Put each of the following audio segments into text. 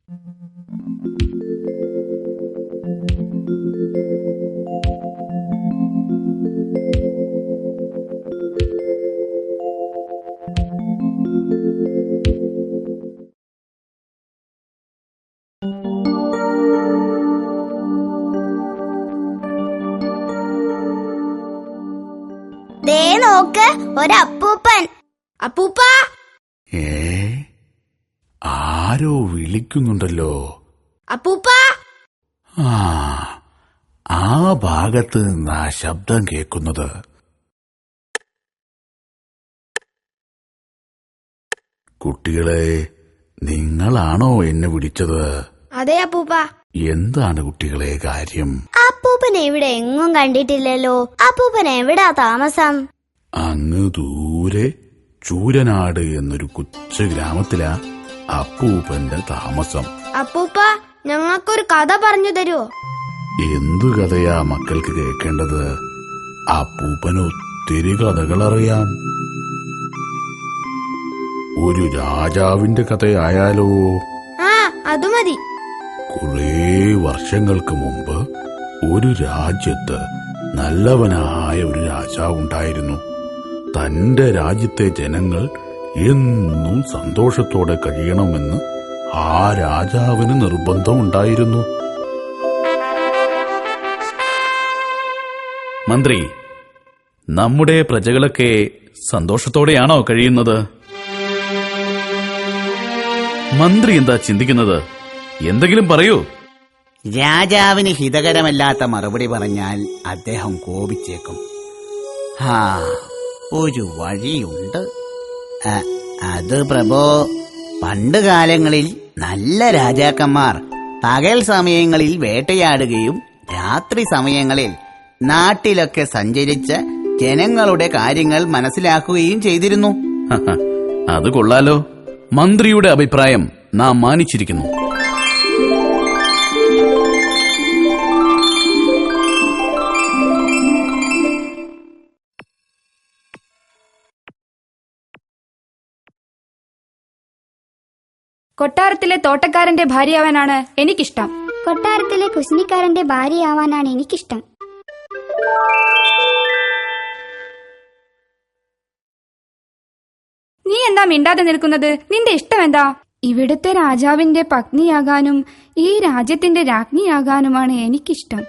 ദേ നോക്ക്, ഒരപ്പൂപ്പൻ. അപ്പൂപ്പ. ആരോ വിളിക്കുന്നുണ്ടല്ലോ. അപ്പൂപ്പ. ആ ഭാഗത്ത് നിന്നാ ശബ്ദം കേൾക്കുന്നത്. കുട്ടികളെ, നിങ്ങളാണോ എന്നെ വിളിച്ചത്? അതെ അപ്പൂപ്പ. എന്താണ് കുട്ടികളെ കാര്യം? അപ്പൂപ്പനെ ഇവിടെ എങ്ങും കണ്ടിട്ടില്ലല്ലോ. അപ്പൂപ്പൻ എവിടാ താമസം? അങ്ങ് ദൂരെ ചൂരനാട് എന്നൊരു കൊച്ചു ഗ്രാമത്തിലാ അപ്പൂപ്പന്റെ താമസം. അപ്പൂപ്പ, ഞങ്ങൾക്കൊരു കഥ പറഞ്ഞു തരുമോ? എന്തു കഥയാ മക്കൾക്ക് കേൾക്കേണ്ടത്? അപ്പൂപ്പന് ഒത്തിരി കഥകളറിയാം. ഒരു രാജാവിന്റെ കഥയായാലോ? അത് മതി. കുറേ വർഷങ്ങൾക്ക് മുമ്പ് ഒരു രാജ്യത്ത് നല്ലവനായ ഒരു രാജാവുണ്ടായിരുന്നു. തന്റെ രാജ്യത്തെ ജനങ്ങൾ എന്നും സന്തോഷത്തോടെ കഴിയണമെന്ന് ആ രാജാവിന് നിർബന്ധമുണ്ടായിരുന്നു. മന്ത്രി, നമ്മുടെ പ്രജകളൊക്കെ സന്തോഷത്തോടെയാണോ കഴിയുന്നത്? മന്ത്രി എന്താ ചിന്തിക്കുന്നത്? എന്തെങ്കിലും പറയൂ. രാജാവിന് ഹിതകരമല്ലാത്ത മറുപടി പറഞ്ഞാൽ അദ്ദേഹം കോപിച്ചേക്കും. ഒരു വഴിയുണ്ട്. അത് പ്രഭോ, പണ്ട് കാലങ്ങളിൽ നല്ല രാജാക്കന്മാർ പകൽ സമയങ്ങളിൽ വേട്ടയാടുകയും രാത്രി സമയങ്ങളിൽ നാട്ടിലൊക്കെ സഞ്ചരിച്ച് ജനങ്ങളുടെ കാര്യങ്ങൾ മനസ്സിലാക്കുകയും ചെയ്തിരുന്നു. അത് കൊള്ളാലോ. മന്ത്രിയുടെ അഭിപ്രായം നാം മാനിച്ചിരിക്കുന്നു. കൊട്ടാരത്തിലെ തോട്ടക്കാരന്റെ ഭാര്യയാവാനാണ് എനിക്കിഷ്ടം. കൊട്ടാരത്തിലെ കുശിനിക്കാരന്റെ ഭാര്യയാവാനാണ് എനിക്കിഷ്ടം. നീ എന്താ മിണ്ടാതെ നിൽക്കുന്നത്? നിന്റെ ഇഷ്ടം എന്താ? ഇവിടുത്തെ രാജാവിന്റെ പത്നിയാകാനും ഈ രാജ്യത്തിന്റെ രാജ്ഞിയാകാനുമാണ് എനിക്കിഷ്ടം.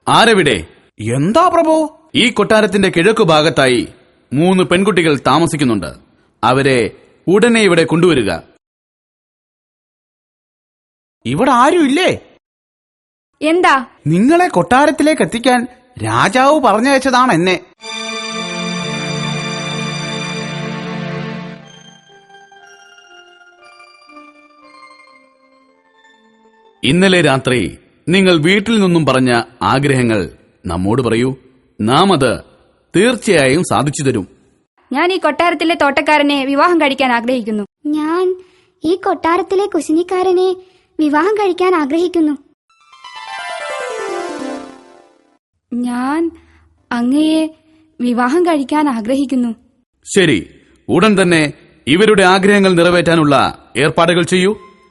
ആരെവിടെ? എന്താ പ്രഭോ? ഈ കൊട്ടാരത്തിന്റെ കിഴക്കു ഭാഗത്തായി 3 പെൺകുട്ടികൾ താമസിക്കുന്നുണ്ട്. അവരെ ഉടനെ ഇവിടെ കൊണ്ടുവരിക. ഇവിടെ ആരുമില്ലേ? എന്താ? നിങ്ങളെ കൊട്ടാരത്തിലേക്ക് എത്തിക്കാൻ രാജാവ് പറഞ്ഞയച്ചതാണ് എന്നെ. ഇന്നലെ രാത്രി നിങ്ങൾ വീട്ടിൽ നിന്നും പറഞ്ഞ ആഗ്രഹങ്ങൾ നമ്മോട് പറയൂ. നാം അത് തീർച്ചയായും സാധിച്ചു തരും. ഞാൻ ഈ കൊട്ടാരത്തിലെ തോട്ടക്കാരനെ വിവാഹം കഴിക്കാൻ ആഗ്രഹിക്കുന്നു. ഞാൻ ഈ കൊട്ടാരത്തിലെ കുശിനിക്കാരനെ വിവാഹം കഴിക്കാൻ ആഗ്രഹിക്കുന്നു. ഞാൻ അങ്ങയെ വിവാഹം കഴിക്കാൻ ആഗ്രഹിക്കുന്നു. ശരി, ഉടൻ തന്നെ ഇവരുടെ ആഗ്രഹങ്ങൾ നിറവേറ്റാനുള്ള ഏർപ്പാടുകൾ ചെയ്യൂ.